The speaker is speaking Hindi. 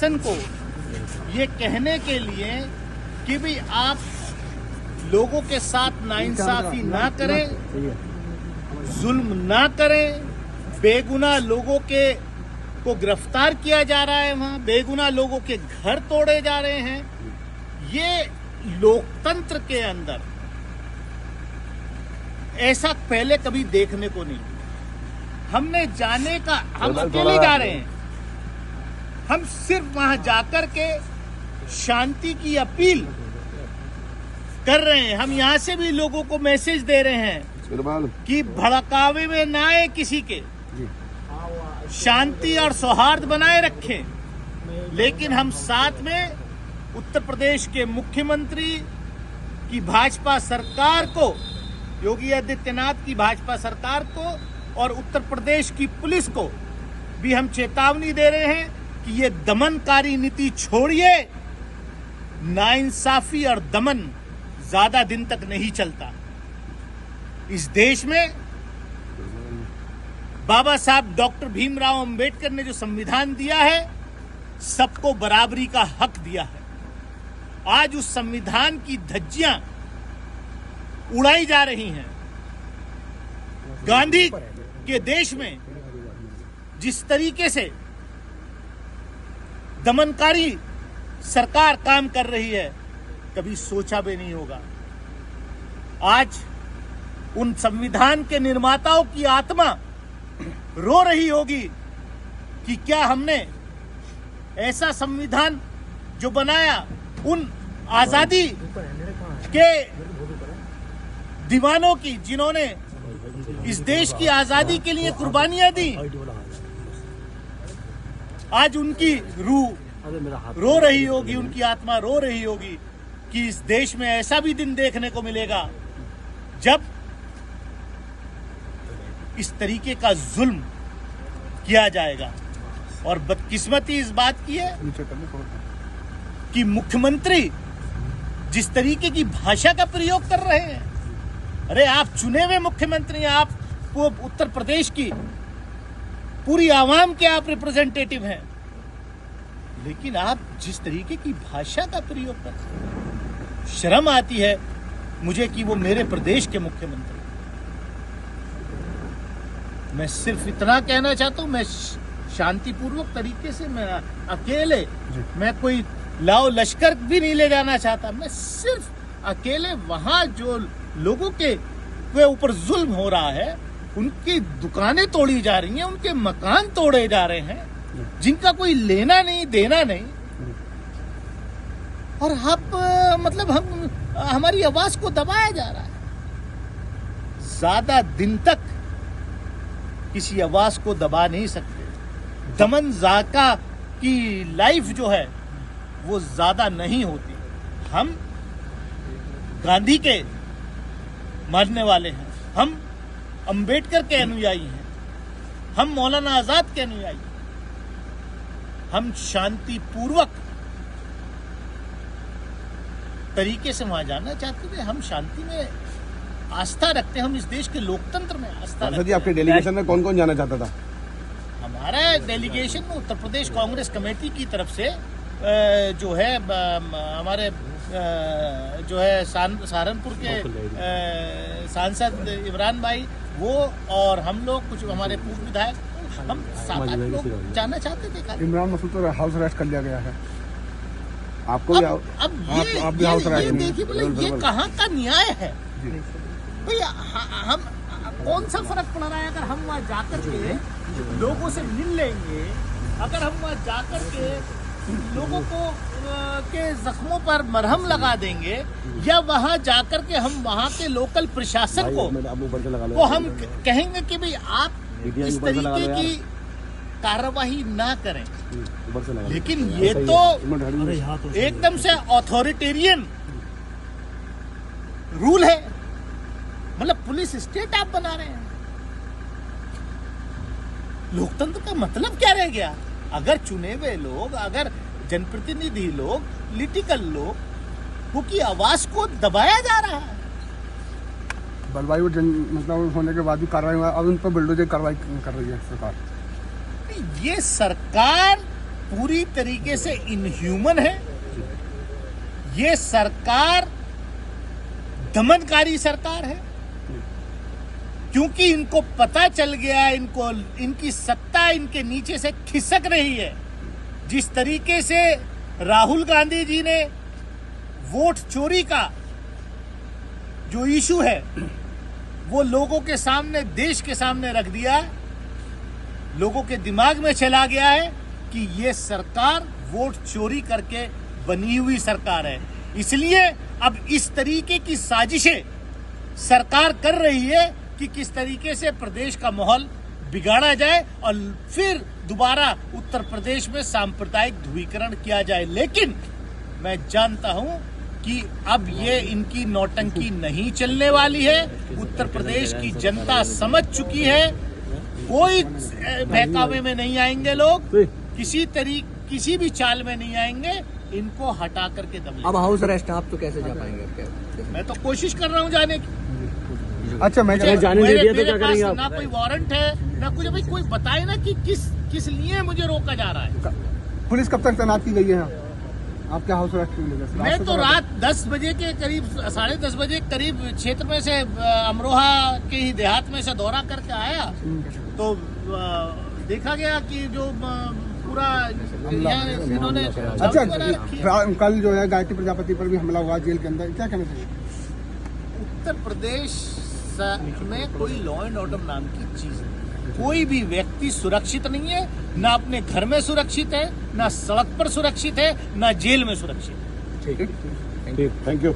प्रशासन को ये कहने के लिए कि भी आप लोगों के साथ नाइंसाफी ना करें, जुल्म ना करें, बेगुनाह लोगों को गिरफ्तार किया जा रहा है, वहां बेगुनाह लोगों के घर तोड़े जा रहे हैं। ये लोकतंत्र के अंदर ऐसा पहले कभी देखने को नहीं। हमने जाने का, हम अकेले जा रहे हैं, हम सिर्फ वहां जाकर के शांति की अपील कर रहे हैं। हम यहां से भी लोगों को मैसेज दे रहे हैं कि भड़कावे में ना आए, किसी के शांति और सौहार्द बनाए रखें। लेकिन हम साथ में उत्तर प्रदेश के मुख्यमंत्री की भाजपा सरकार को, योगी आदित्यनाथ की भाजपा सरकार को और उत्तर प्रदेश की पुलिस को भी हम चेतावनी दे रहे हैं कि ये दमनकारी नीति छोड़िए। नाइंसाफी और दमन ज्यादा दिन तक नहीं चलता। इस देश में बाबा साहब डॉक्टर भीमराव अंबेडकर ने जो संविधान दिया है, सबको बराबरी का हक दिया है। आज उस संविधान की धज्जियां उड़ाई जा रही हैं। गांधी के देश में जिस तरीके से दमनकारी सरकार काम कर रही है, कभी सोचा भी नहीं होगा। आज उन संविधान के निर्माताओं की आत्मा रो रही होगी कि क्या हमने ऐसा संविधान जो बनाया, उन आजादी के दीवानों की, जिन्होंने इस देश की आजादी के लिए कुर्बानियां दी, आज उनकी रूह रो रही होगी, उनकी आत्मा रो रही होगी कि इस देश में ऐसा भी दिन देखने को मिलेगा जब इस तरीके का जुल्म किया जाएगा। और बदकिस्मती इस बात की है कि मुख्यमंत्री जिस तरीके की भाषा का प्रयोग कर रहे हैं, अरे आप चुने हुए मुख्यमंत्री हैं, आप वो उत्तर प्रदेश की पूरी आवाम के आप रिप्रेजेंटेटिव हैं, लेकिन आप जिस तरीके की भाषा का प्रयोग करते हैं, शर्म आती है मुझे कि वो मेरे प्रदेश के मुख्यमंत्री। मैं सिर्फ इतना कहना चाहता हूं, मैं शांतिपूर्वक तरीके से, मैं अकेले, मैं कोई लाओ लश्कर भी नहीं ले जाना चाहता। मैं सिर्फ अकेले वहां जो लोगों के ऊपर जुल्म हो रहा है, उनकी दुकानें तोड़ी जा रही हैं, उनके मकान तोड़े जा रहे हैं, जिनका कोई लेना नहीं देना नहीं, और हम हमारी आवाज को दबाया जा रहा है। ज्यादा दिन तक किसी आवाज को दबा नहीं सकते। दमन जाका की लाइफ जो है वो ज्यादा नहीं होती। हम गांधी के मानने वाले हैं, हम अंबेडकर के अनुयायी हैं, हम मौलाना आजाद के अनुयायी हैं। हम शांतिपूर्वक तरीके से वहां जाना चाहते थे। हम शांति में आस्था रखते हैं, हम इस देश के लोकतंत्र में आस्था रखते हैं। आपके डेलीगेशन में कौन कौन जाना चाहता था? हमारा डेलीगेशन में उत्तर प्रदेश कांग्रेस कमेटी की तरफ से जो है हमारे जो है सहारनपुर के सांसद इमरान भाई, वो और हम लोग, कुछ हमारे पूर्व विधायक, हम 7-8 लोग जाना चाहते थे। इमरान मसूद को हाउस अरेस्ट कर लिया गया है। आपको अब ये देखिए, बोले ये कहाँ का न्याय है भैया? हम कौन सा फर्क पड़ रहा है अगर हम वहाँ जाकर के लोगों से मिल लेंगे, अगर हम वहाँ जाकर के लोगों को के जख्मों पर मरहम लगा देंगे, या वहाँ जाकर के हम वहाँ के लोकल प्रशासन को हम कहेंगे कि भाई आप इस तरीके की कार्रवाई ना करें। लेकिन ये तो एकदम से ऑथोरिटेरियन रूल है, मतलब पुलिस स्टेट आप बना रहे हैं। लोकतंत्र का मतलब क्या रह गया? अगर चुने हुए लोग, अगर जनप्रतिनिधि लोग, पॉलिटिकल लोग, उनकी आवाज को दबाया जा रहा है। बलवायु मतलब होने के बाद भी कार्रवाई हुआ, अब उन पर बुलडोजर कार्रवाई कर रही है सरकार। ये सरकार पूरी तरीके से इनह्यूमन है। ये सरकार दमनकारी सरकार है, क्योंकि इनको पता चल गया, इनको इनकी सत्ता इनके नीचे से खिसक रही है। जिस तरीके से राहुल गांधी जी ने वोट चोरी का जो इशू है वो लोगों के सामने, देश के सामने रख दिया, लोगों के दिमाग में चला गया है कि ये सरकार वोट चोरी करके बनी हुई सरकार है। इसलिए अब इस तरीके की साजिशें सरकार कर रही है कि किस तरीके से प्रदेश का माहौल बिगाड़ा जाए और फिर दोबारा उत्तर प्रदेश में सांप्रदायिक ध्रुवीकरण किया जाए। लेकिन मैं जानता हूं कि अब ये इनकी नौटंकी नहीं चलने वाली है। उत्तर प्रदेश की जनता समझ चुकी है, कोई बहकावे में नहीं आएंगे लोग, किसी भी चाल में नहीं आएंगे, इनको हटा करके दम। अब हाउस अरेस्ट आप तो कैसे जा पाएंगे? मैं तो कोशिश कर रहा हूं जाने की। अच्छा, मैं जाने दे दिया तो क्या करेंगे आप? ना कोई वारंट है ना कुछ। भाई कोई बताए ना कि किस लिए मुझे रोका जा रहा है। पुलिस कब तक तैनात की गई है? आपके हाउस अरेस्ट की वजह से? मैं तो रात 10 बजे के करीब, 10:30 बजे करीब क्षेत्र में से अमरोहा के ही देहात में से दौरा करके आया, तो देखा गया कि जो पूरा इन्होंने। अच्छा, कल जो है गायत्री प्रजापति पर भी हमला हुआ जेल के अंदर, क्या कहना चाहिए? उत्तर प्रदेश में कोई लॉ एंड ऑर्डर नाम की चीज नहीं। कोई भी व्यक्ति सुरक्षित नहीं है, ना अपने घर में सुरक्षित है, ना सड़क पर सुरक्षित है, ना जेल में सुरक्षित है। ठीक है, थैंक यू।